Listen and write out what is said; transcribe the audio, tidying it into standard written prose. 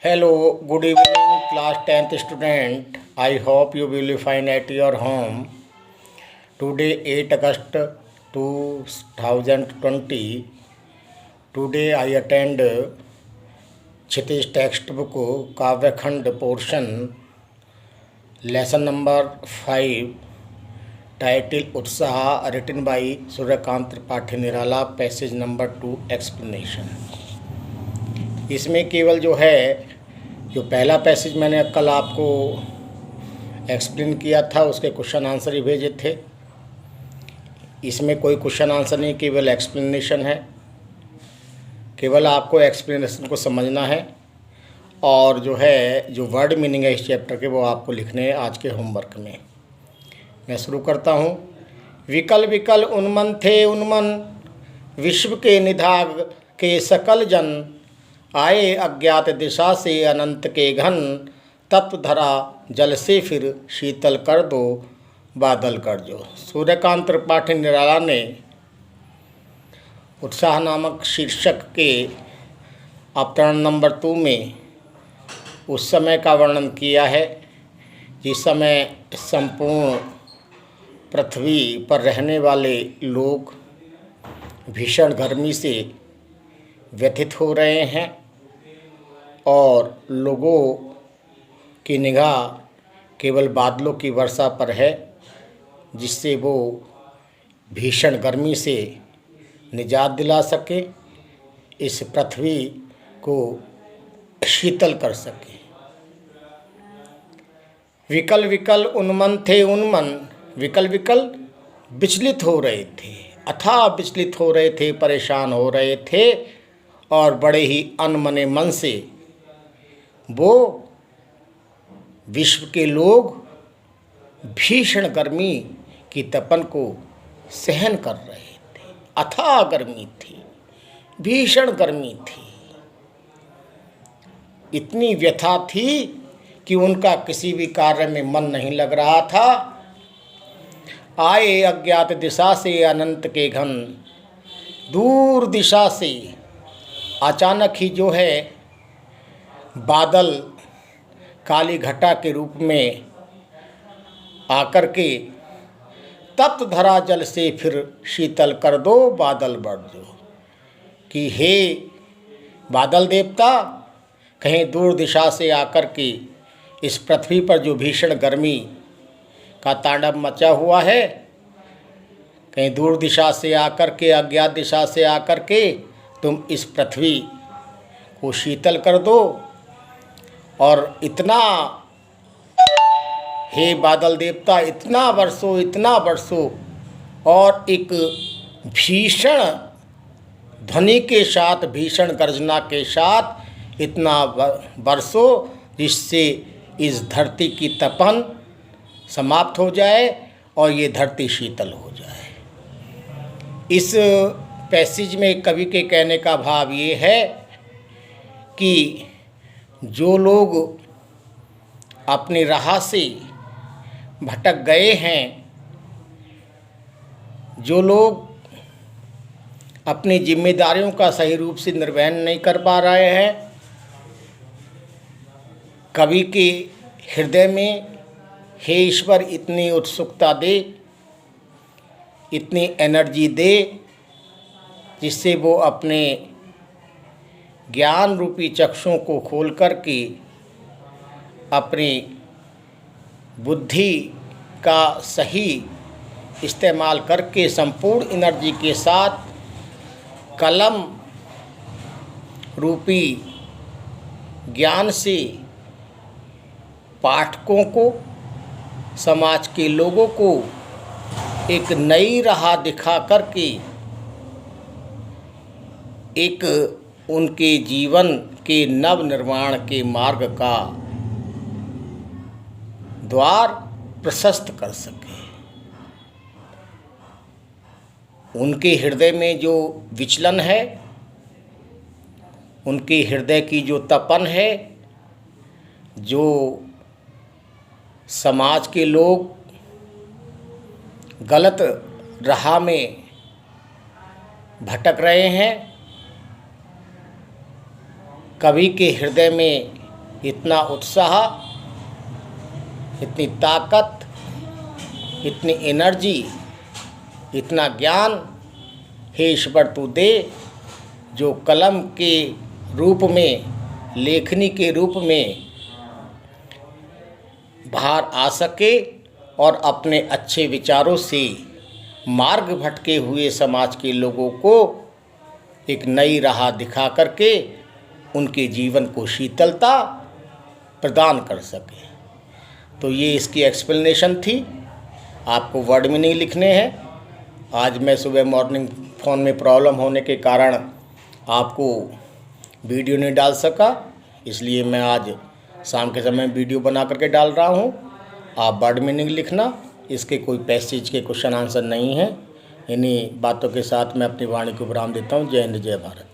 Hello, good evening, class 10th student. I hope you will be fine at your home. Today, 8 August 2020. Today, I attend Kshitij textbook काव्यखंड portion, lesson number 5, title उत्साह, written by Suryakant Tripathi Nirala, passage number 2, explanation. इसमें केवल जो पहला passage मैंने कल आपको explain किया था उसके क्वेश्चन आंसर ही भेजे थे। इसमें कोई क्वेश्चन आंसर नहीं, केवल एक्सप्लेनेशन है। केवल आपको एक्सप्लेनेशन को समझना है और जो वर्ड मीनिंग है इस चैप्टर के वो आपको लिखने हैं आज के होमवर्क में। मैं शुरू करता हूँ। विकल विकल उन्मन थे उन्मन, विश्व के निधाग के सकल जन, आए अज्ञात दिशा से अनंत के घन, तत्व धरा जल से फिर शीतल कर दो बादल कर जो। सूर्यकांत त्रिपाठी निराला ने उत्साह नामक शीर्षक के अवतरण नंबर 2 में उस समय का वर्णन किया है जिस समय संपूर्ण पृथ्वी पर रहने वाले लोग भीषण गर्मी से व्यथित हो रहे हैं और लोगों की निगाह केवल बादलों की वर्षा पर है, जिससे वो भीषण गर्मी से निजात दिला सके, इस पृथ्वी को शीतल कर सके। विकल विकल उन्मन थे उन्मन, विकल विकल विचलित हो रहे थे, अथाह विचलित हो रहे थे, परेशान हो रहे थे और बड़े ही अनमने मन से वो विश्व के लोग भीषण गर्मी की तपन को सहन कर रहे थे। अथाह गर्मी थी, भीषण गर्मी थी, इतनी व्यथा थी कि उनका किसी भी कार्य में मन नहीं लग रहा था। आए अज्ञात दिशा से अनंत के घन, दूर दिशा से अचानक ही बादल काली घटा के रूप में आकर के तप्त धरा जल से फिर शीतल कर दो बादल बढ़ जो, कि हे बादल देवता, कहीं दूर दिशा से आकर के इस पृथ्वी पर जो भीषण गर्मी का तांडव मचा हुआ है, कहीं दूर दिशा से आकर के, अज्ञात दिशा से आकर के तुम इस पृथ्वी को शीतल कर दो। और इतना हे बादल देवता, इतना बरसो और एक भीषण ध्वनि के साथ, भीषण गर्जना के साथ इतना बरसो जिससे इस धरती की तपन समाप्त हो जाए और ये धरती शीतल हो जाए। इस पैसेज में कवि के कहने का भाव ये है कि जो लोग अपनी राह से भटक गए हैं, जो लोग अपनी जिम्मेदारियों का सही रूप से निर्वहन नहीं कर पा रहे हैं, कवि के हृदय में हे ईश्वर इतनी उत्सुकता दे, इतनी एनर्जी दे जिससे वो अपने ज्ञान रूपी चक्षुओं को खोल करके अपनी बुद्धि का सही इस्तेमाल करके संपूर्ण एनर्जी के साथ कलम रूपी ज्ञान से पाठकों को, समाज के लोगों को एक नई राह दिखा करके एक उनके जीवन के नव निर्माण के मार्ग का द्वार प्रशस्त कर सके। उनके हृदय में जो विचलन है, उनके हृदय की जो तपन है, जो समाज के लोग गलत राह में भटक रहे हैं, कवि के हृदय में इतना उत्साह, इतनी ताकत, इतनी एनर्जी, इतना ज्ञान हे ईश्वर तू दे, जो कलम के रूप में, लेखनी के रूप में बाहर आ सके और अपने अच्छे विचारों से मार्ग भटके हुए समाज के लोगों को एक नई राह दिखा करके उनके जीवन को शीतलता प्रदान कर सके। तो ये इसकी एक्सप्लेनेशन थी। आपको वर्ड मीनिंग लिखने हैं। आज मैं सुबह मॉर्निंग फ़ोन में प्रॉब्लम होने के कारण आपको वीडियो नहीं डाल सका, इसलिए मैं आज शाम के समय वीडियो बना करके डाल रहा हूँ। आप वर्ड मीनिंग लिखना, इसके कोई पैसेज के क्वेश्चन आंसर नहीं है। इन्हीं बातों के साथ मैं अपनी वाणी को विराम देता हूँ। जय हिंद, जय भारत।